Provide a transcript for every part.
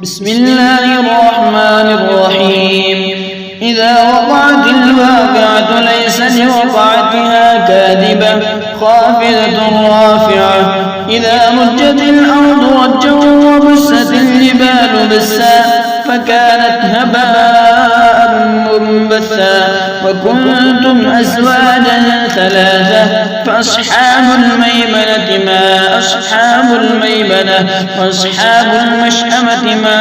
بسم الله الرحمن الرحيم. إذا وقعت الواقعة ليس لوقعتها كاذبة خافضة رافعة. إذا رجت الأرض رجا وبست الجبال بسا فكانت هباء منبثا وكنتم أزواجا ثلاثة فأصحاب الميمنة ما أصحاب الميمنة وأصحاب المشأمة ما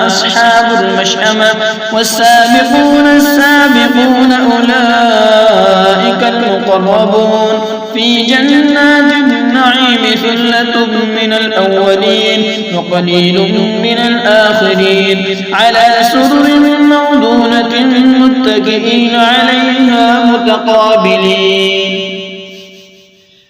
أصحاب المشأمة والسابقون السابقون أولئك المقربون في جنات النعيم ثلة من الأولين وقليل من الآخرين على سرر موضونة متكئين عليها متقابلين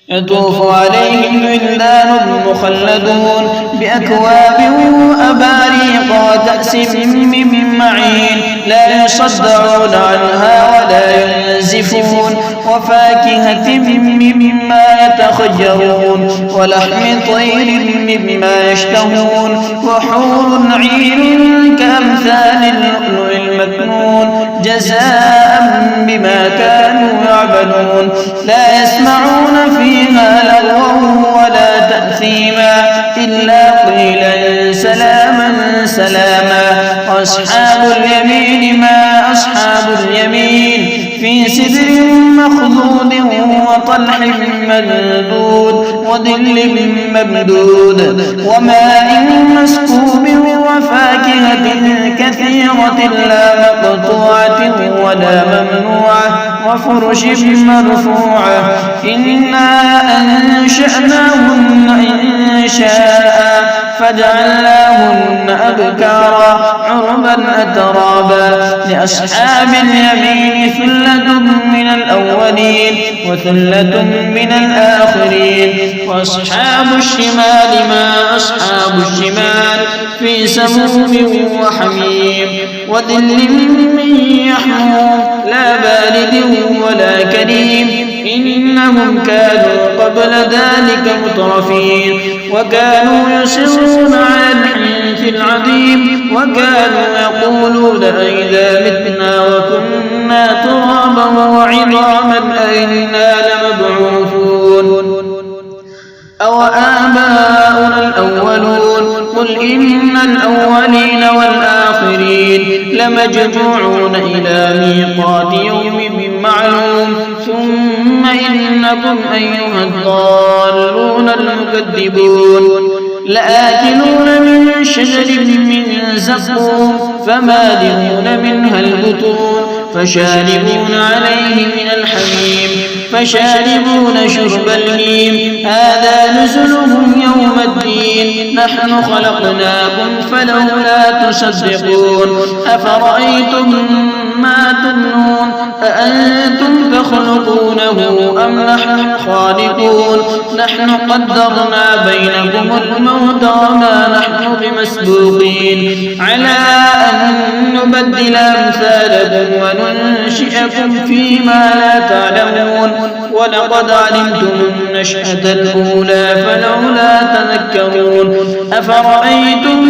يطوف عليهم ولدان مخلدون بأكواب وأباريق وكأس من معين لا يصدعون عنها ولا ينزفون وفاكهة مما يتخيرون ولحم طير مما يشتهون وحور عين كأمثال اللؤلؤ المكنون جزاء بما كانوا يعملون لا يسمعون فيها لغوا ولا تأثيما إلا قيلا سلاما سلاما. وأصحاب اليمين ما أصحاب اليمين في سدر مخضود وطلح ممدود وظل ممدود وماء مسكوب وفاكهة كثيرة لا مقطوعة ولا ممنوعة وفرش مرفوعة إنا أنشأناهن إنشاء فجعلناهن أبكارا عربا أترابا. لأصحاب اليمين ثلة من الأولين وثلة من الآخرين. وأصحاب الشمال ما أصحاب الشمال في سموم وحميم وظل من يحموم لا بارد ولا كريم إنهم كانوا قبل ذلك مترفين وكانوا يصرون على الحنث العظيم وكانوا يقولون أئذا متنا وكنا ترابا وعظاما أئنا لمبعوثون أو آباؤنا الأولون. قل إن الأولين والآخرين لمجموعون إلى ميقات يوم معلوم ثم إنكم أيها الضالون المكذبون لآكلون من شجر من زقوم فمالئون منها البطون فشاربون عليه من الحميم فشاربون شرب الهيم هذا نزلهم يوم الدين نحن خلقناكم فلولا تصدقون. أفرأيتم ما تمنون أأنتم تخلقونه أم نحن الخالقون نحن قدرنا بينكم الموت وما نحن بمسبوقين على أن نبدل أمثالكم وننشئكم فيما لا تعلمون ولقد علمتم النشأة الأولى فلولا تذكرون. أفرأيتم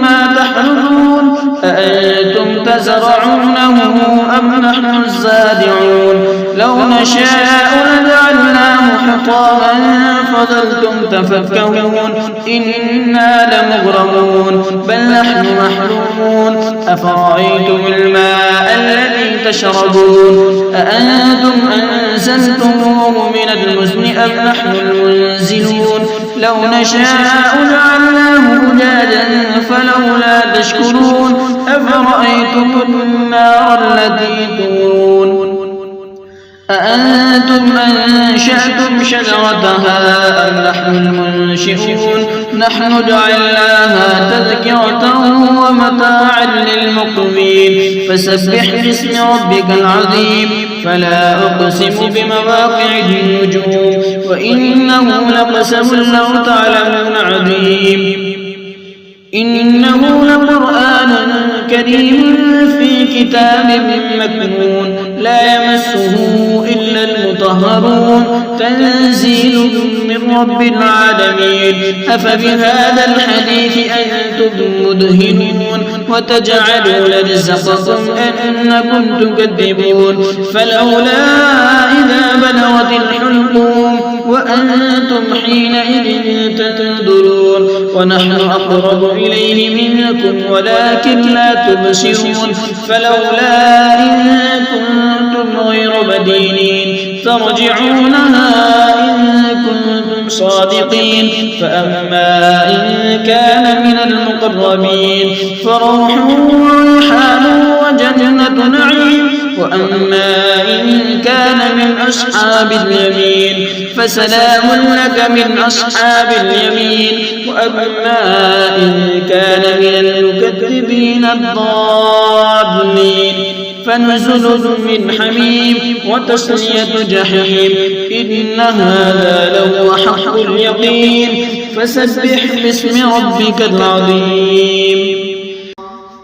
ما تحرثون أأنتم تزرعونه أم نحن الزارعون لو نشاء لجعلناه حطاما فظلتم تفكهون إنا لمغرمون بل نحن محرومون. أفرأيتم الماء الذي تشربون أأنتم أنزلتموه من المزن أم نحن المنزلون لو نشاء جعلناه أجاجا فلولا تشكرون. أفرأيتم النار التي تورون أأنتم أنشأتم شجرتها أم نحن المنشئون نحن جعلناها تذكرة ومتاعا للمقوين. فسبح باسم ربك العظيم فلا أقسم بمواقع النجوم وإنه لقسم لو تعلمون عظيم إنه لقرآن كريم في كتاب مكنون لا يمسه إلا المطهرون تنزيل من رب العالمين أفبهذا الحديث أنتم مدهنون وتجعلون رزقكم أنكم تكذبون فلولا إذا بلغت الحلقوم وأنتم حينئذ تنظرون ونحن أقرب إليه منكم ولكن لا تبصرون فلولا إن كنتم غير مدينين ترجعونها إن كنتم صادقين فأما إن كان من المقربين فروح وريحان وجنة نعيم وأما إن كان من أصحاب اليمين فسلام لك من أصحاب اليمين وأما إن كان من المكذبين الضالين فنزل من حميم وتصلية جحيم إن هذا لهو حق اليقين فسبح باسم ربك العظيم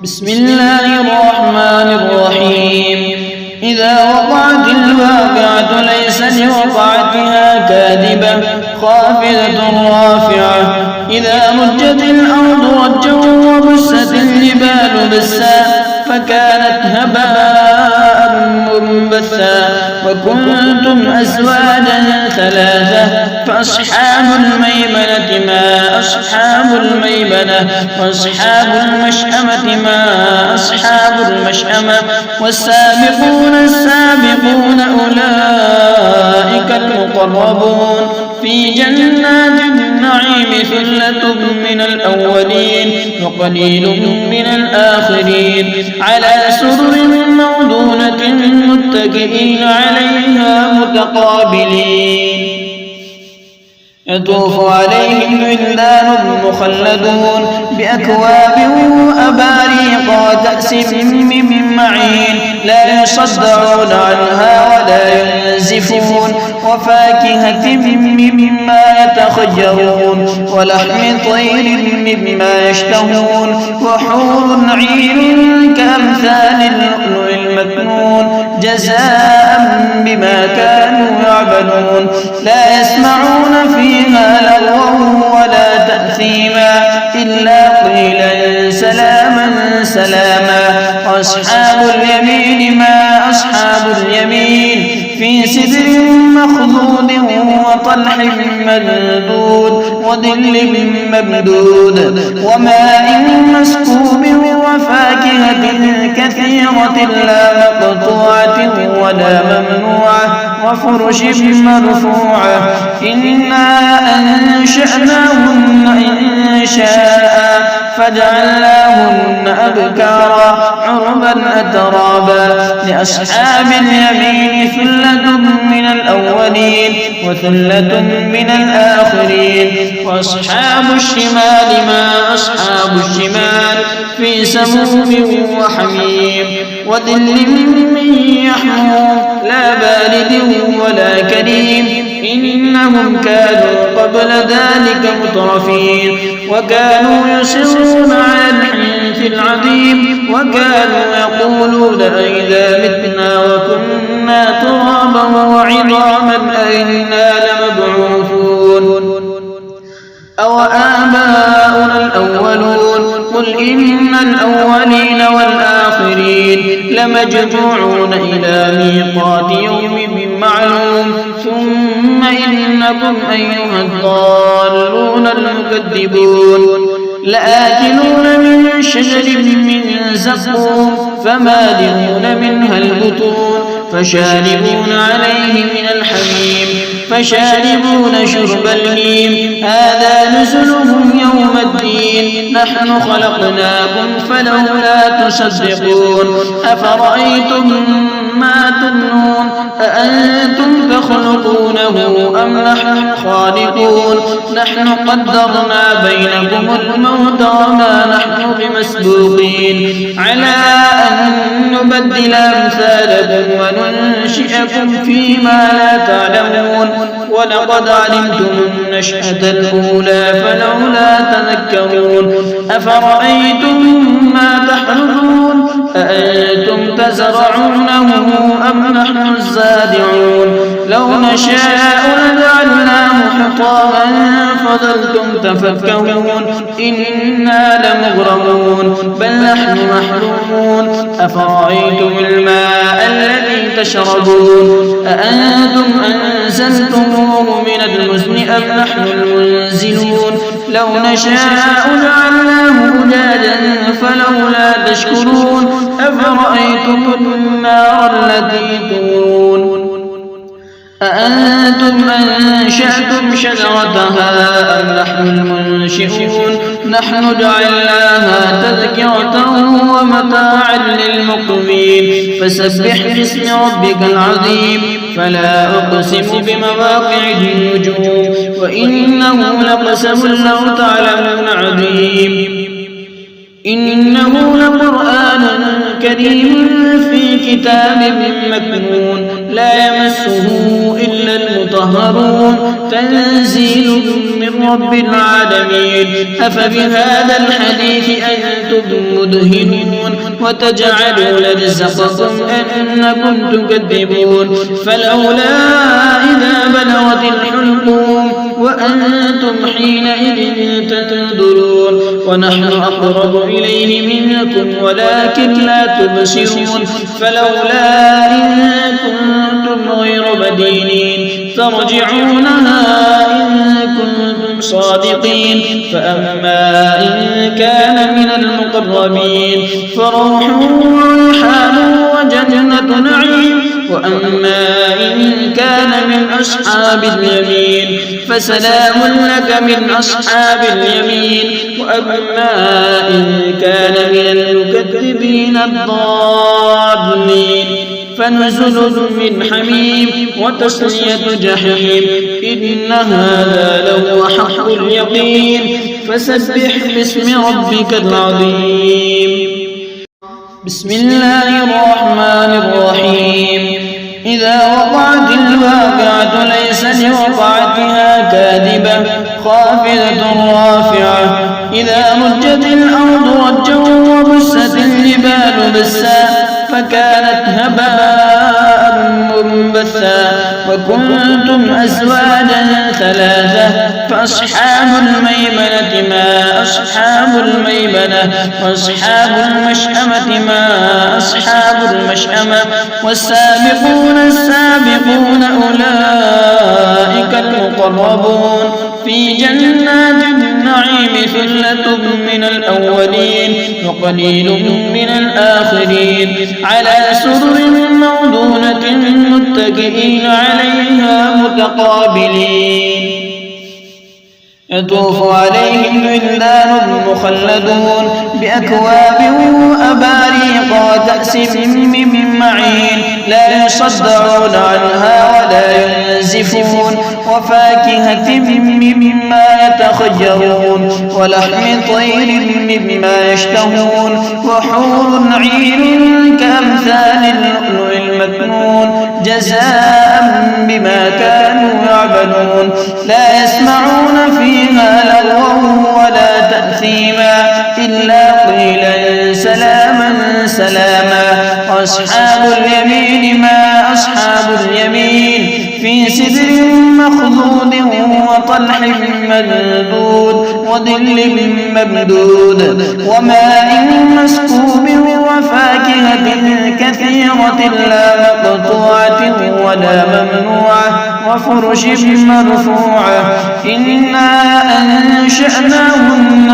بسم الله الرحمن الرحيم إذا وقعت الواقعة ليس لوقعتها كاذبة خافضة رافعة إذا رجت الأرض رجا وبست الجبال بسا فكانت هباء منبثا وكنتم أزواجا ثلاثة فأصحاب الميمنة ما أصحاب الميمنة وأصحاب المشأمة ما أصحاب المشأمة والسابقون السابقون أولئك المقربون في جنات النعيم ثلة من الأولين وقليل من الآخرين على سرر موضونة متكئين عليها متقابلين يطوف عليهم ولدان مخلدون بأكواب وأباريق وكأس من معين لا يصدعون عنها ولا ينزفون وفاكهة مما يتخيرون ولحم طير مما يشتهون وحور عين كأمثال اللؤلؤ المكنون جزاء بما كانوا يعملون لا يسمعون فيها لغوا ولا تأثيما إلا قيلا سلاما سلاما وأصحاب اليمين ما أصحاب اليمين في سدر مخضود وطلح ممدود وظل ممدود وماء مسكوب وفاكهة كثيرة لا مقطوعة ولا ممنوعة وفرش مرفوعة إنا أنشأناهن إنشاء فجعلناهن أبكارا عربا أترابا لأصحاب اليمين ثلة من الأولين وثلة من الآخرين وأصحاب الشمال ما أصحاب الشمال في سموم وحميم وظل من يحموم لا بارد ولا كريم إنهم كانوا قبل ذلك مترفين وكانوا يصرون على الحنث العظيم وكانوا يقولون أئذا متنا وكنا ترابا وعظاما أئنا لمبعوثون أو آباؤنا الأولون قل إن الأولين والآخرين لمجموعون إلى ميقات يوم معلوم ثم إنكم أيها الضالون المكذبون لآكلون من شجر من زقوم فمالئون منها البطون فشاربون عليه من الحميم فشاربون شرب الهيم هذا نزلهم يوم الدين نحن خلقناكم فلولا تصدقون أفرأيتم ما تمنون أأنتم تخلقونه أم نحن الخالقون نحن قدرنا بينكم الموت وما نحن بمسبوقين على أن نبدل أمثالكم وننشئكم فيما لا تعلمون ولقد علمتم النشأة الأولى فلولا تذكرون أفرأيتم ما تحرثون أأنتم تزرعونه أم نحن الزارعون لو نشاء لجعلناه حطاما فظلتم تفكهون إنا لمغرمون بل نحن محرومون أفرأيتم الماء الذي تشربون أأنتم أنزلتموه من المزن أم نحن المنزلون لو نشاء جعلناه أجاجا فلولا تشكرون أفرأيتم النار التي تورون أأنتم أنشأتم شجرتها أم نحن المنشئون نحن جعلناها تذكرة ومتاعا للمقوين فسبح باسم ربك العظيم فلا أقسم بمواقع النجوم وإنه لقسم لو تعلمون عظيم إنه لقرآن كريم في كتاب مكنون لا يمسه إلا المطهرون تنزيل من رب العالمين أفبهذا الحديث أنتم مدهنون وتجعلون رزقكم أنكم تكذبون فلولا إذا بلغت الحلقوم وأنتم حينئذ تنظرون ونحن أقرب إليه منكم ولكن لا تبصرون فلولا إن كنتم غير مدينين ترجعونها إن كنتم صادقين فأما إن كان من المقربين فروح وريحان وجنة نعيم وأما إن كان من أصحاب اليمين فسلام لك من أصحاب اليمين وأما إن كان من المكذبين الضالين فنزل من حميم وتصلية جحيم إن هذا لهو حق اليقين فسبح باسم ربك العظيم بسم الله الرحمن الرحيم إذا وقعت الواقعة ليس لوقعتها كاذبة خافضة رافعة إذا رجت الأرض رجا وبست الجبال بسا فكانت هباء منبثا وكنتم أزواجا ثلاثة فأصحاب الميمنة ما أصحاب الميمنة وأصحاب المشأمة ما أصحاب المشأمة والسابقون السابقون أولئك المقربون في جنات النعيم ثلة من الأولين وقليل من الآخرين على سرر موضونة متكئين عليها متقابلين يطوف عليهم ولدان مخلدون بأكواب وأباريق وكأس من معين لا يصدعون عنها ولا ينزفون وفاكهة مما يتخيرون ولحم طير مما يشتهون وحور عين كأمثال اللؤلؤ المكنون جزاء بما كانوا يعملون لا يسمعون فيها لغوا ولا تأثيما إلا قيلا سلاما سلاما وأصحاب اليمين ما أصحاب اليمين في سدر مخضود وطلح ممدود وظل ممدود وماء مسكوب وفاكهة كثيرة لا مقطوعة ولا ممنوعة وفرش مرفوعة إنا أنشأناهن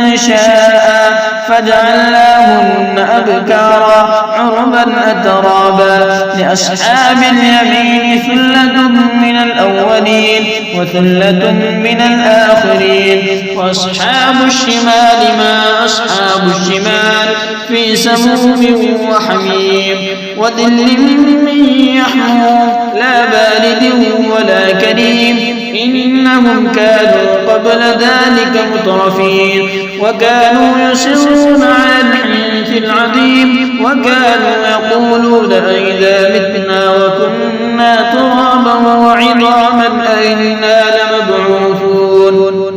إنشاء فجعلناهن أبكارا عربا أترابا لأصحاب اليمين ثلة من الأولين وثلة من الآخرين وأصحاب الشمال ما أصحاب الشمال في سموم وحميم وظل من يحموم لا بارد ولا كريم إنهم كانوا قبل ذلك مترفين وكانوا يصرون على الحنث العظيم وكانوا يقولون أئذا متنا وكنا ترابا وعظاما أئنا لمبعوثون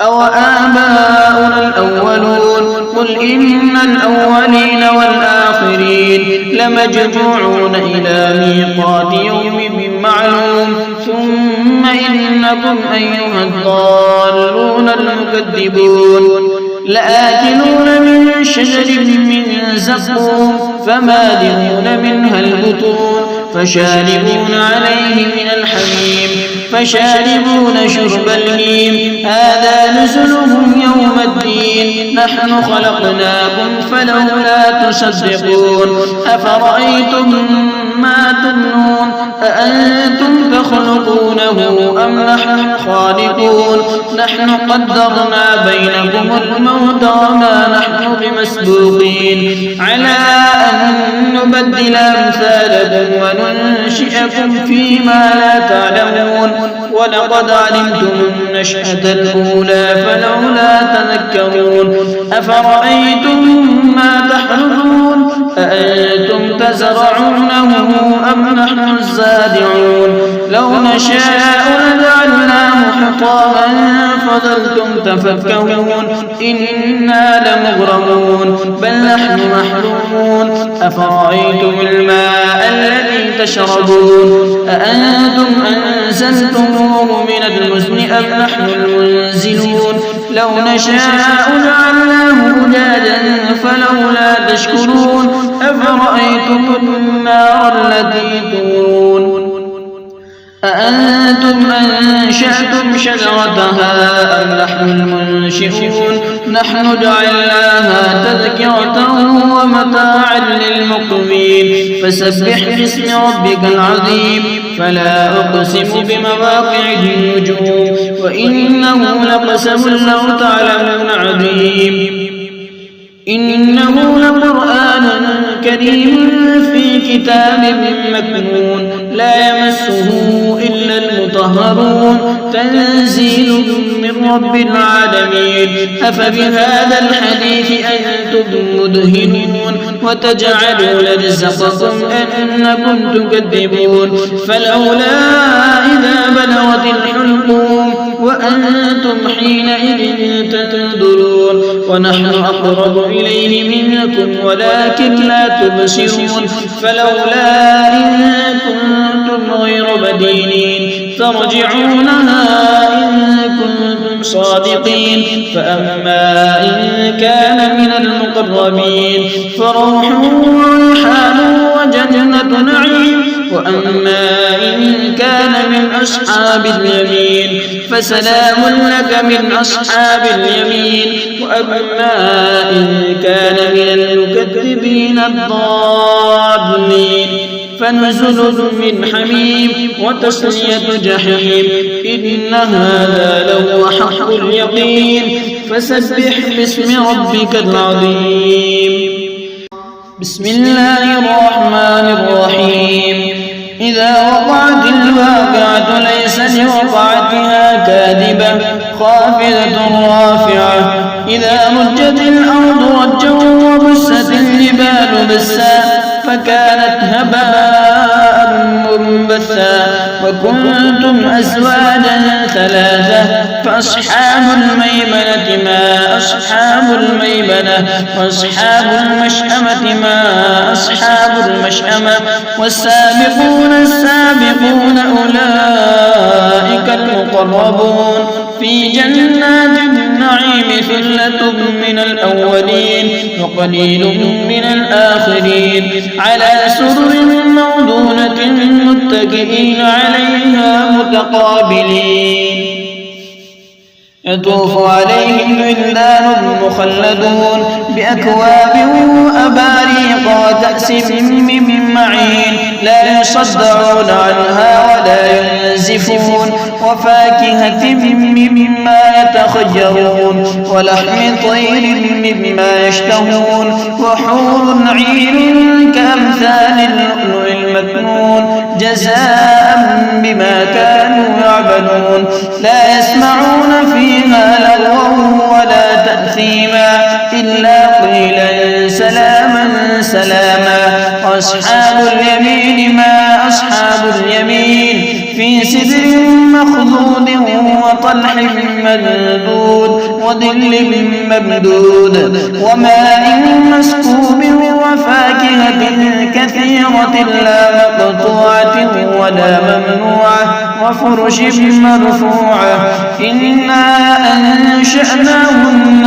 أو آباؤنا الأولون قل إن الأولين والآخرين لمجموعون إلى ميقات يوم معلوم ثم إنكم أيها الضالون المكذبون لآكلون من شجر من زقوم فمالئون منها البطون فشاربون عليه من الحميم فشاربون شرب الهيم هذا نزلهم يوم الدين نحن خلقناكم فلولا تصدقون أفرأيتم ما تمنون أأنتم تخلقونه أم نحن الخالقون نحن قدرنا بينكم الموت وما نحن بمسبوقين على أن نبدل أمثالكم وننشئكم فيما لا تعلمون ولقد علمتم النشأة الأولى فلولا تذكرون أفرأيتم ما تحرثون أأنتم تزرعونه أم نحن الزارعون لو نشاء لجعلناه حطاما فظلتم تفكهون إنا لمغرمون بل نحن محرومون أفرأيتم الماء الذي تشربون أأنتم أنزلتموه من المزن أم نحن المنزلون لو نشاء جعلناه أجاجا فلولا تشكرون أفرأيتم النار التي تورون أأنتم أنشأتم شجرتها أم نحن المنشئون نحن جعلناها تذكرة ومتاعا للمقوين فسبح باسم ربك العظيم فلا أقسم بمواقع النجوم وإنه لقسم لو تعلمون عظيم إنه لقرآن كريم في كتاب مكنون لا يمسه إلا المطهرون تنزيل من رب العالمين أفبهذا الحديث أنتم مدهنون وتجعلون رزقكم أنكم تكذبون فلولا إذا بلغت الحلقوم وأنتم حينئذ تنظرون ونحن أقرب إليه منكم ولكن لا تبصرون فلولا إن كنتم غير مدينين ترجعونها إن كنتم صادقين فأما إن كان من المقربين فروح وريحان وجنة نعيم وأما إن كان من أصحاب اليمين فسلام لك من أصحاب اليمين وأما إن كان من المكذبين الضالين فنزل من حميم وتصلية جحيم إن هذا لهو حق اليقين فسبح باسم ربك العظيم بسم الله الرحمن الرحيم إذا وقعت الواقعة ليس لوقعتها كاذبة خافضة رافعة إذا رجت الأرض رجا وبست الجبال بسا فكانت هباء منبثا وكنتم أزواجا ثلاثة فأصحاب الميمنة ما أصحاب الميمنة وأصحاب المشأمة ما أصحاب المشأمة والسابقون السابقون أولئك المقربون في جنات النعيم ثلة من الأولين وقليل من الآخرين على سرر موضونة متكئين عليها متقابلين يطوف عليهم ولدان مخلدون بأكواب وأباريق وكأس من معين لا يصدعون عنها ولا ينزفون وفاكهة مما يتخيرون ولحم طير مما يشتهون وحور عين كأمثال اللؤلؤ المكنون جزاء بما كانوا يعملون لا يسمعون فيها لغوا ولا تأثيما إلا قيلا سلاما سلاما وأصحاب اليمين ما أصحاب اليمين في سدر مخضود وطلح ممدود وظل ممدود وماء مسكوب وفاكهة كثيرة لا مقطوعة ولا ممنوعة وفرش مرفوعة إنا أنشأناهن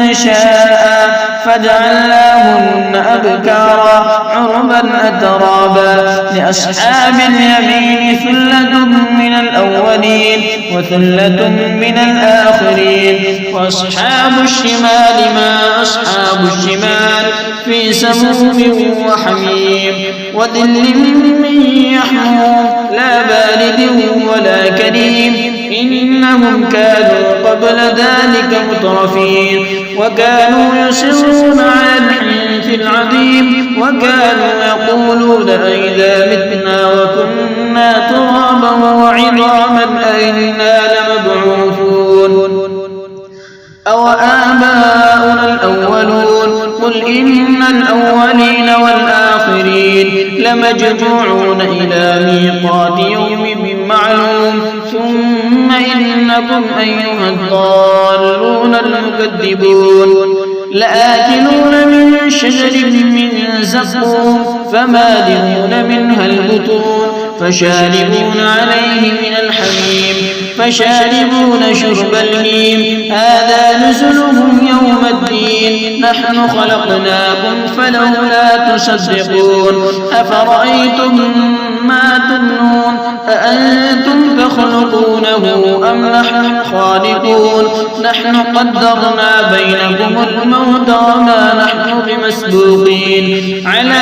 إنشاء فجعلناهن أبكارا عربا أترابا لأصحاب اليمين ثلة من الأولين وثلة من الآخرين وأصحاب الشمال ما أصحاب الشمال في سموم وحميم وظل من يحموم لا بارد ولا كريم إنهم كانوا قبل ذلك مترفين وكانوا يصرون على الحنث العظيم وكانوا يقولون أئذا متنا وكنا ترابا وعظاما أئنا لمبعوثون أو آباؤنا الأولون قل إن الأولين والآخرين لمجموعون إلى ميقات يوم معلوم ثم إنكم أيها الضالون المكذبون لآكلون من شجر من زقوم فمالئون منها البطون فشاربون عليه من الحميم فشاربون شرب الهيم هذا نزلهم يوم الدين نحن خلقناكم فلولا تصدقون أفرأيتم ما تمنون أأنتم تخلقونه أم نحن الخالقون نحن قدرنا بينكم الموت وما نحن بمسبوقين على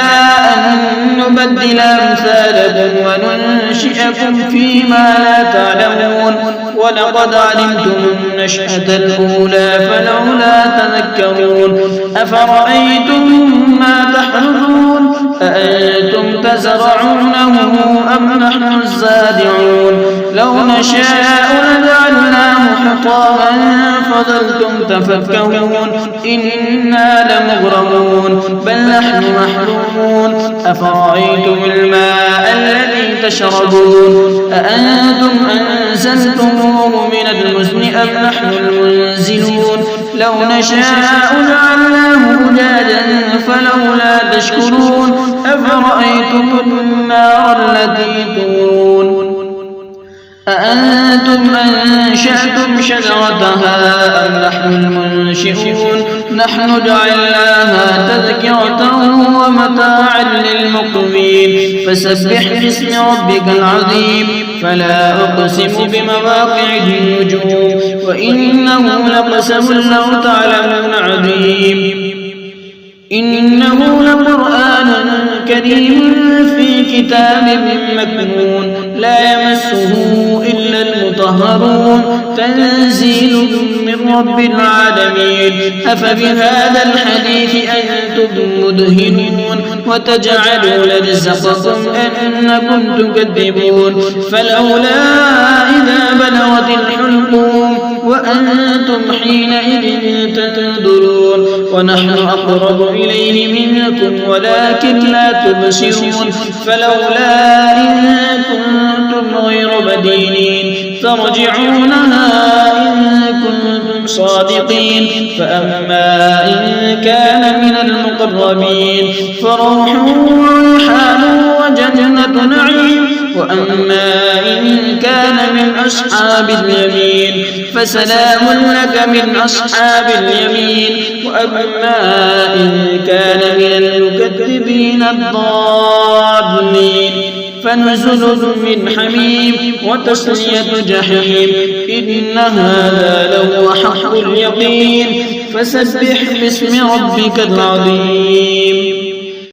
أن نبدل أمثالكم وننشئكم فيما لا تعلمون ولقد علمتم النشأة الأولى فلولا تذكرون أفرأيتم ما تحرثون أأنتم تزرعونه أم نحن الزارعون لو نشاء لجعلناه حطاما فظلتم تفكهون إنا لمغرمون بل نحن محرومون أفرأيتم الماء الذي تشربون أأنتم أنزلتموه من المزن أم نحن المنزلون لو نشاء جعلناه أجاجا فلولا تشكرون أفرأيتم النار التي تورون أأنتم أنشأتم شجرتها أم نحن المنشئون نحن جعلناها تذكرة ومتاعا للمقوين فسبح باسم ربك العظيم فلا أقسم بمواقع النجوم وإنه لقسم لو تعلمون عظيم إنه لقرآن كريم في كتاب مكنون لا يمسه إلا المطهرون تنزيل من رب العالمين أفبهذا الحديث أنتم مدهنون وتجعلون رزقكم أنكم تكذبون فلولا إذا بلغت الحلقوم وأنتم حينئذ تنظرون ونحن أقرب إليه منكم ولكن لا تبصرون فلولا إن كنتم غير مدينين ترجعونها إن كنتم صادقين فأما إن كان من المقربين فروح وريحان وجنة نعيم وأما إن كان من أصحاب اليمين فسلام لك من أصحاب اليمين وأما إن كان من المكذبين الضالين فنزل من حميم وتصلية جحيم إن هذا لهو حق اليقين فسبح باسم ربك العظيم